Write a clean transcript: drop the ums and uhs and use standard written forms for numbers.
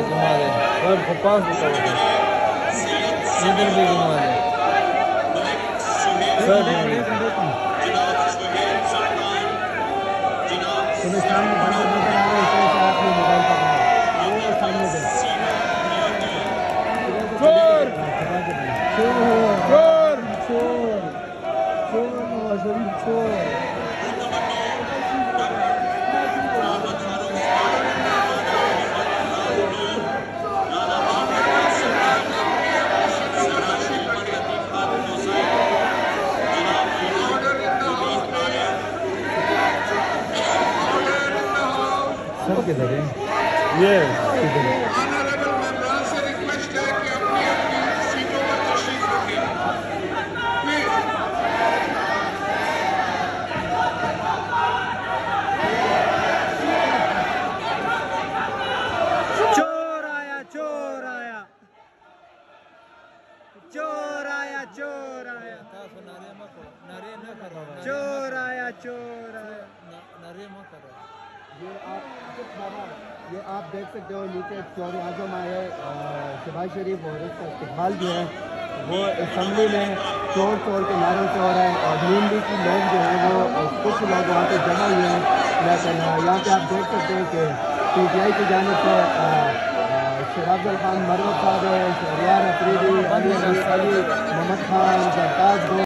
घुमा दे और पास इधर भी घुमा दे तुम्हें सामने बंदर नजर आ रहे हैं तो आपने मोबाइल पकड़ा वो सामने दे चोर चोर चोर चोर चोर सब किधर है ये किधर ऑनरेबल मेंबर से रिक्वेस्ट है कि अपनी अपनी सीटों पर तशरीफ रखें प्लीज। चोर आया चोर आया चोर आया चोर आया चोर आया चोर आया ये आप देख सकते हो नीचे चौधरी आजम आए शहबाज शरीफ और इसका इस्तेमाल जो है वो असम्बली में चोर चोर के नारों से हो रहा है और नून लीग की लोग जो हैं वो कुछ लोग वहाँ पे जमा हुए हैं। लेकिन यहाँ पे आप देख सकते हैं कि PTI की जानिब से शराफुल खान मरवत साहब है, शहरियार अफरीदी, अली मोहम्मद खान, सरताज